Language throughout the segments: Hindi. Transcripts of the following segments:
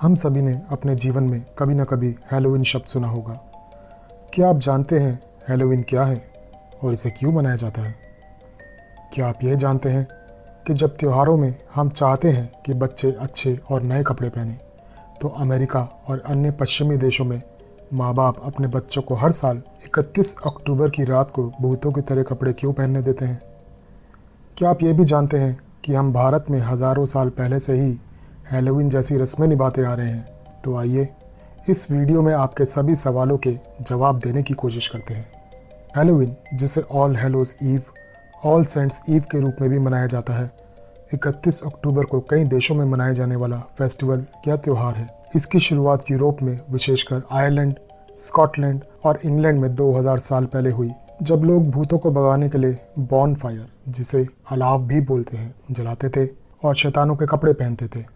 हम सभी ने अपने जीवन में कभी न कभी हैलोवीन शब्द सुना होगा। क्या आप जानते हैं हैलोवीन क्या है और इसे क्यों मनाया जाता है? क्या आप यह जानते हैं कि जब त्योहारों में हम चाहते हैं कि बच्चे अच्छे और नए कपड़े पहनें, तो अमेरिका और अन्य पश्चिमी देशों में माँ बाप अपने बच्चों को हर साल 31 अक्टूबर की रात को भूतों की तरह कपड़े क्यों पहनने देते हैं? क्या आप ये भी जानते हैं कि हम भारत में हज़ारों साल पहले से ही हैलोवीन जैसी रस्में निभाते आ रहे हैं? तो आइए इस वीडियो में आपके सभी सवालों के जवाब देने की कोशिश करते हैं। हैलोवीन, जिसे All Hallows Eve, All Saints Eve के रूप में भी मनाया जाता है, 31 अक्टूबर को कई देशों में मनाए जाने वाला फेस्टिवल या त्यौहार है। इसकी शुरुआत यूरोप में, विशेषकर आयरलैंड, स्कॉटलैंड और इंग्लैंड में 2000 साल पहले हुई, जब लोग भूतों को भगाने के लिए बॉन फायर, जिसे अलाव भी बोलते हैं, जलाते थे और शैतानों के कपड़े पहनते थे।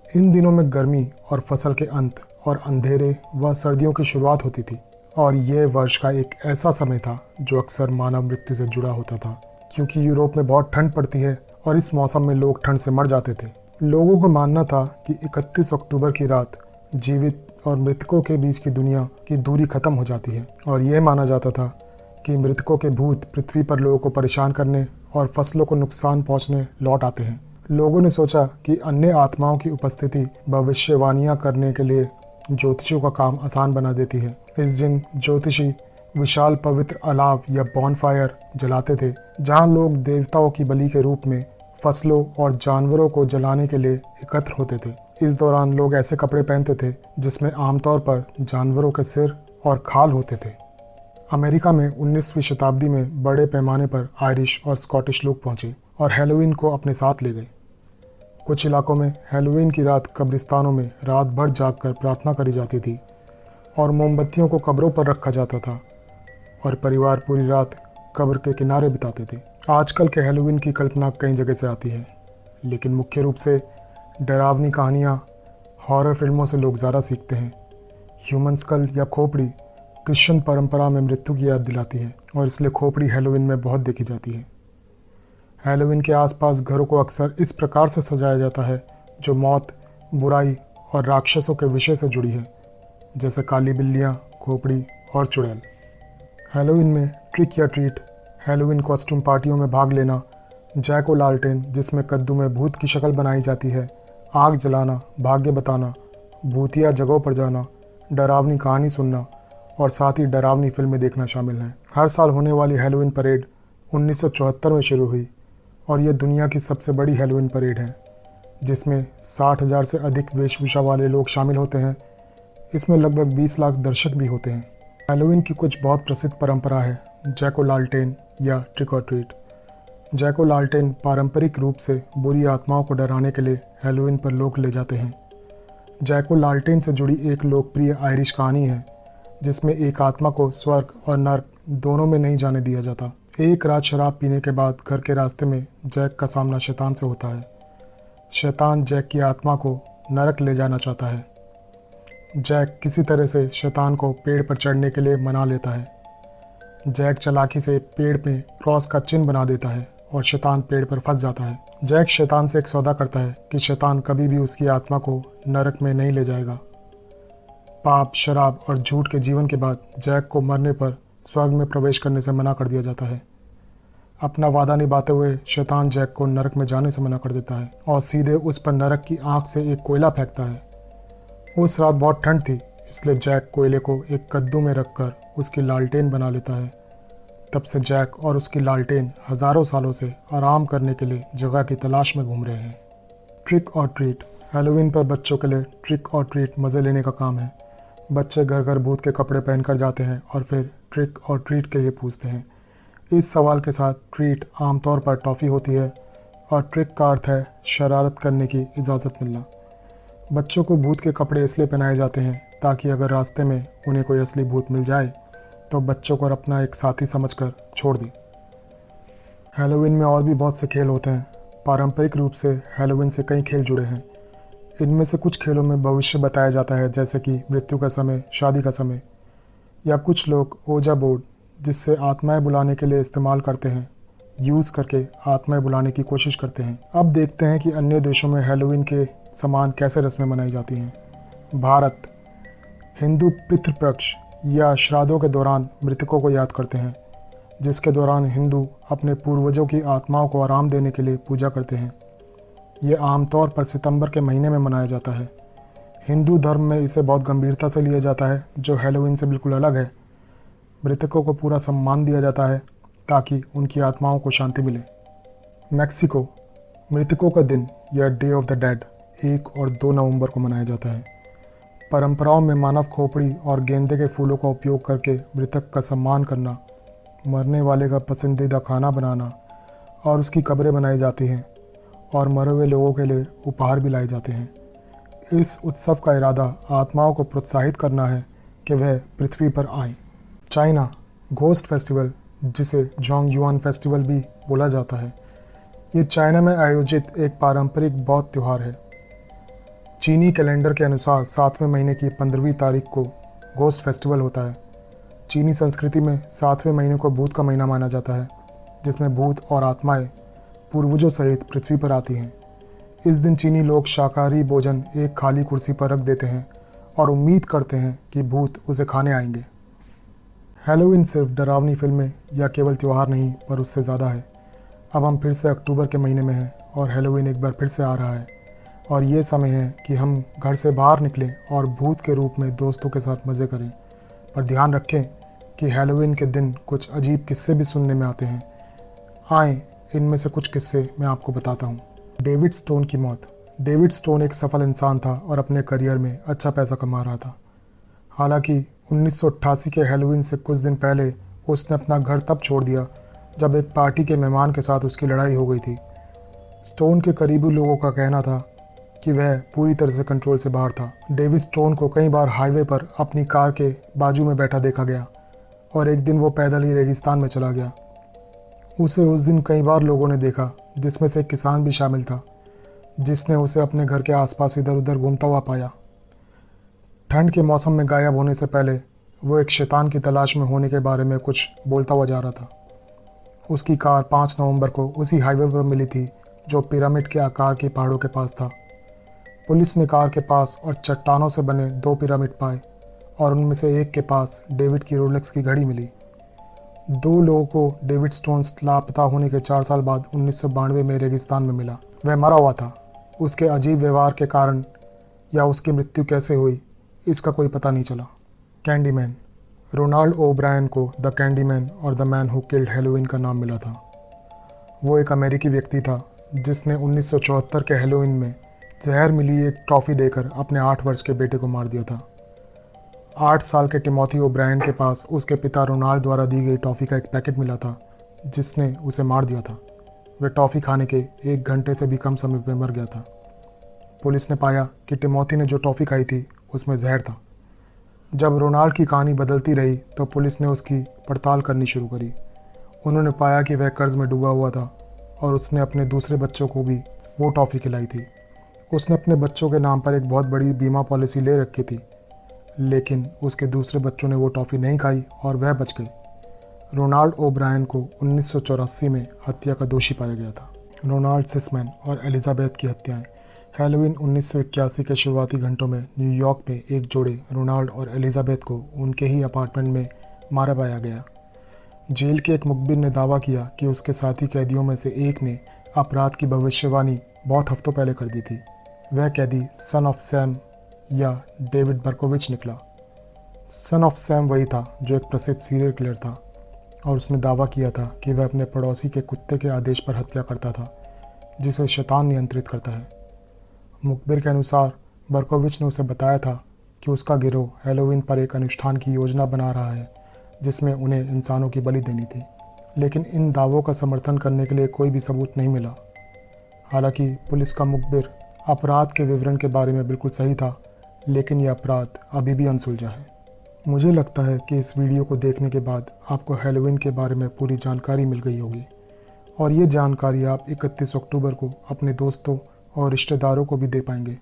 इन दिनों में गर्मी और फसल के अंत और अंधेरे व सर्दियों की शुरुआत होती थी, और यह वर्ष का एक ऐसा समय था जो अक्सर मानव मृत्यु से जुड़ा होता था, क्योंकि यूरोप में बहुत ठंड पड़ती है और इस मौसम में लोग ठंड से मर जाते थे। लोगों को मानना था कि 31 अक्टूबर की रात जीवित और मृतकों के बीच की दुनिया की दूरी खत्म हो जाती है, और यह माना जाता था कि मृतकों के भूत पृथ्वी पर लोगों को परेशान करने और फसलों को नुकसान पहुंचने लौट आते हैं। लोगों ने सोचा कि अन्य आत्माओं की उपस्थिति भविष्यवाणियां करने के लिए ज्योतिषियों का काम आसान बना देती है। इस दिन ज्योतिषी विशाल पवित्र अलाव या बॉनफायर जलाते थे, जहां लोग देवताओं की बलि के रूप में फसलों और जानवरों को जलाने के लिए एकत्र होते थे। इस दौरान लोग ऐसे कपड़े पहनते थे जिसमें आमतौर पर जानवरों के सिर और खाल होते थे। अमेरिका में 19वीं शताब्दी में बड़े पैमाने पर आयरिश और स्कॉटिश लोग पहुंचे और हैलोवीन को अपने साथ ले गए। कुछ इलाकों में हैलोवीन की रात कब्रिस्तानों में रात भर जागकर प्रार्थना करी जाती थी और मोमबत्तियों को कब्रों पर रखा जाता था, और परिवार पूरी रात कब्र के किनारे बिताते थे। आजकल के हैलोवीन की कल्पना कई जगह से आती है, लेकिन मुख्य रूप से डरावनी कहानियाँ, हॉरर फिल्मों से लोग ज़्यादा सीखते हैं। ह्यूमन स्कल या खोपड़ी क्रिश्चियन परंपरा में मृत्यु की याद दिलाती है, और इसलिए खोपड़ी हैलोवीन में बहुत देखी जाती है। हैलोवीन के आसपास घरों को अक्सर इस प्रकार से सजाया जाता है जो मौत, बुराई और राक्षसों के विषय से जुड़ी है, जैसे काली बिल्लियाँ, खोपड़ी और चुड़ैल। हैलोवीन में ट्रिक या ट्रीट, हैलोवीन कॉस्ट्यूम पार्टियों में भाग लेना, जैक ओ लालटेन जिसमें कद्दू में भूत की शक्ल बनाई जाती है, आग जलाना, भाग्य बताना, भूतिया जगहों पर जाना, डरावनी कहानी सुनना और साथ ही डरावनी फिल्में देखना शामिल है। हर साल होने वाली हैलोवीन परेड 1974 में शुरू हुई, और यह दुनिया की सबसे बड़ी हैलोवीन परेड है, जिसमें 60,000 से अधिक वेशभूषा वाले लोग शामिल होते हैं। इसमें लगभग 20 लाख दर्शक भी होते हैं। हैलोवीन की कुछ बहुत प्रसिद्ध परंपरा है जैक ओ लालटेन या ट्रिक और ट्रीट। जैक ओ लालटेन पारंपरिक रूप से बुरी आत्माओं को डराने के लिए हैलोवीन पर लोग ले जाते हैं। जैक ओ लालटेन से जुड़ी एक लोकप्रिय आयरिश कहानी है, जिसमें एक आत्मा को स्वर्ग और नर्क दोनों में नहीं जाने दिया जाता। एक रात शराब पीने के बाद घर के रास्ते में जैक का सामना शैतान से होता है। शैतान जैक की आत्मा को नरक ले जाना चाहता है। जैक किसी तरह से शैतान को पेड़ पर चढ़ने के लिए मना लेता है। जैक चालाकी से पेड़ में क्रॉस का चिन्ह बना देता है और शैतान पेड़ पर फंस जाता है। जैक शैतान से एक सौदा करता है कि शैतान कभी भी उसकी आत्मा को नरक में नहीं ले जाएगा। पाप, शराब और झूठ के जीवन के बाद जैक को मरने पर स्वर्ग में प्रवेश करने से मना कर दिया जाता है। अपना वादा निभाते हुए शैतान जैक को नरक में जाने से मना कर देता है और सीधे उस पर नरक की आंख से एक कोयला फेंकता है। उस रात बहुत ठंड थी, इसलिए जैक कोयले को एक कद्दू में रखकर उसकी लालटेन बना लेता है। तब से जैक और उसकी लालटेन हज़ारों सालों से आराम करने के लिए जगह की तलाश में घूम रहे हैं। ट्रिक और ट्रीट, हैलोवीन पर बच्चों के लिए ट्रिक और ट्रीट मज़े लेने का काम है। बच्चे घर घर भूत के कपड़े पहनकर जाते हैं और फिर ट्रिक और ट्रीट के लिए पूछते हैं। इस सवाल के साथ ट्रीट आमतौर पर टॉफ़ी होती है, और ट्रिक का अर्थ है शरारत करने की इजाज़त मिलना। बच्चों को भूत के कपड़े इसलिए पहनाए जाते हैं ताकि अगर रास्ते में उन्हें कोई असली भूत मिल जाए तो बच्चों को अपना एक साथी समझकर छोड़ दें। हैलोवीन में और भी बहुत से खेल होते हैं। पारंपरिक रूप से हैलोवीन से कई खेल जुड़े हैं। इनमें से कुछ खेलों में भविष्य बताया जाता है, जैसे कि मृत्यु का समय, शादी का समय, या कुछ लोग ओजा बोर्ड, जिससे आत्माएं बुलाने के लिए इस्तेमाल करते हैं, यूज़ करके आत्माएं बुलाने की कोशिश करते हैं। अब देखते हैं कि अन्य देशों में हैलोवीन के समान कैसे रस्में मनाई जाती हैं। भारत हिंदू पितृपक्ष या श्राद्धों के दौरान मृतकों को याद करते हैं, जिसके दौरान हिंदू अपने पूर्वजों की आत्माओं को आराम देने के लिए पूजा करते हैं। ये आमतौर पर सितंबर के महीने में मनाया जाता है। हिंदू धर्म में इसे बहुत गंभीरता से लिया जाता है, जो हैलोवीन से बिल्कुल अलग है। मृतकों को पूरा सम्मान दिया जाता है ताकि उनकी आत्माओं को शांति मिले। मैक्सिको मृतकों का दिन या डे ऑफ द डेड 1 और 2 नवंबर को मनाया जाता है। परंपराओं में मानव खोपड़ी और गेंदे के फूलों का उपयोग करके मृतक का सम्मान करना, मरने वाले का पसंदीदा खाना बनाना और उसकी कब्रें बनाई जाती हैं और मरे हुए लोगों के लिए उपहार भी लाए जाते हैं। इस उत्सव का इरादा आत्माओं को प्रोत्साहित करना है कि वह पृथ्वी पर आएं। चाइना घोस्ट फेस्टिवल, जिसे जोंगजुआन फेस्टिवल भी बोला जाता है, ये चाइना में आयोजित एक पारंपरिक बौद्ध त्यौहार है। चीनी कैलेंडर के अनुसार 7वें महीने की 15वीं तारीख को घोस्ट फेस्टिवल होता है। चीनी संस्कृति में 7वें महीने को भूत का महीना माना जाता है, जिसमें भूत और आत्माएं पूर्वजों सहित पृथ्वी पर आती हैं। इस दिन चीनी लोग शाकाहारी भोजन एक खाली कुर्सी पर रख देते हैं और उम्मीद करते हैं कि भूत उसे खाने आएंगे। हैलोवीन सिर्फ डरावनी फिल्में या केवल त्यौहार नहीं, पर उससे ज़्यादा है। अब हम फिर से अक्टूबर के महीने में हैं और हैलोवीन एक बार फिर से आ रहा है, और ये समय है कि हम घर से बाहर निकलें और भूत के रूप में दोस्तों के साथ मज़े करें। पर ध्यान रखें कि हैलोवीन के दिन कुछ अजीब किस्से भी सुनने में आते हैं। आएँ, इनमें से कुछ किस्से मैं आपको बताता हूँ। डेविड स्टोन की मौत। डेविड स्टोन एक सफल इंसान था और अपने करियर में अच्छा पैसा कमा रहा था। हालांकि 1988 के हैलोवीन से कुछ दिन पहले उसने अपना घर तब छोड़ दिया जब एक पार्टी के मेहमान के साथ उसकी लड़ाई हो गई थी। स्टोन के करीबी लोगों का कहना था कि वह पूरी तरह से कंट्रोल से बाहर था। डेविड स्टोन को कई बार हाईवे पर अपनी कार के बाजू में बैठा देखा गया और एक दिन वो पैदल ही रेगिस्तान में चला गया। उसे उस दिन कई बार लोगों ने देखा, जिसमें से एक किसान भी शामिल था, जिसने उसे अपने घर के आसपास इधर उधर घूमता हुआ पाया। ठंड के मौसम में गायब होने से पहले वो एक शैतान की तलाश में होने के बारे में कुछ बोलता हुआ जा रहा था। उसकी कार 5 नवंबर को उसी हाईवे पर मिली थी जो पिरामिड के आकार के पहाड़ों के पास था। पुलिस ने कार के पास और चट्टानों से बने 2 पिरामिड पाए और उनमें से एक के पास डेविड की रोलेक्स की घड़ी मिली। 2 लोगों को डेविड स्टोन्स लापता होने के 4 साल बाद 1992 में रेगिस्तान में मिला। वह मरा हुआ था। उसके अजीब व्यवहार के कारण या उसकी मृत्यु कैसे हुई, इसका कोई पता नहीं चला। कैंडीमैन। रोनाल्ड ओब्रायन को द कैंडीमैन और the man who killed Halloween का नाम मिला था। वो एक अमेरिकी व्यक्ति था जिसने 1974 के हैलोवीन में जहर मिली एक टॉफ़ी देकर अपने 8 वर्ष के बेटे को मार दिया था। 8 साल के टिमोथी ओब्रायन के पास उसके पिता रोनाल्ड द्वारा दी गई टॉफ़ी का एक पैकेट मिला था, जिसने उसे मार दिया था। वह टॉफ़ी खाने के 1 घंटे से भी कम समय पर मर गया था। पुलिस ने पाया कि टिमोथी ने जो टॉफ़ी खाई थी उसमें जहर था। जब रोनाल्ड की कहानी बदलती रही तो पुलिस ने उसकी पड़ताल करनी शुरू करी। उन्होंने पाया कि वह कर्ज में डूबा हुआ था और उसने अपने दूसरे बच्चों को भी वो टॉफ़ी खिलाई थी। उसने अपने बच्चों के नाम पर एक बहुत बड़ी बीमा पॉलिसी ले रखी थी, लेकिन उसके दूसरे बच्चों ने वो टॉफ़ी नहीं खाई और वह बच गए। रोनाल्ड ओब्रायन को 1984 में हत्या का दोषी पाया गया था। रोनाल्ड सिसमैन और एलिजाबेथ की हत्याएं। हैलोवीन 1981 के शुरुआती घंटों में न्यूयॉर्क में एक जोड़े रोनाल्ड और एलिजाबेथ को उनके ही अपार्टमेंट में मारा पाया गया। जेल के एक मुखबिर ने दावा किया कि उसके साथी कैदियों में से एक ने अपराध की भविष्यवाणी बहुत हफ्तों पहले कर दी थी। वह कैदी सन ऑफ सैम या डेविड बर्कोविच निकला। सन ऑफ सैम वही था जो एक प्रसिद्ध सीरियल किलर था और उसने दावा किया था कि वह अपने पड़ोसी के कुत्ते के आदेश पर हत्या करता था, जिसे शैतान नियंत्रित करता है। मुखबिर के अनुसार बर्कोविच ने उसे बताया था कि उसका गिरोह हैलोवीन पर एक अनुष्ठान की योजना बना रहा है जिसमें उन्हें इंसानों की बलि देनी थी, लेकिन इन दावों का समर्थन करने के लिए कोई भी सबूत नहीं मिला। हालांकि पुलिस का मुखबिर अपराध के विवरण के बारे में बिल्कुल सही था, लेकिन यह अपराध अभी भी अनसुलझा है। मुझे लगता है कि इस वीडियो को देखने के बाद आपको हैलोवीन के बारे में पूरी जानकारी मिल गई होगी और ये जानकारी आप 31 अक्टूबर को अपने दोस्तों और रिश्तेदारों को भी दे पाएंगे।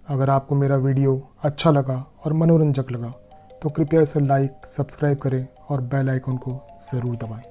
अगर आपको मेरा वीडियो अच्छा लगा और मनोरंजक लगा तो कृपया इसे लाइक, सब्सक्राइब करें और बेल आइकन को ज़रूर दबाएं।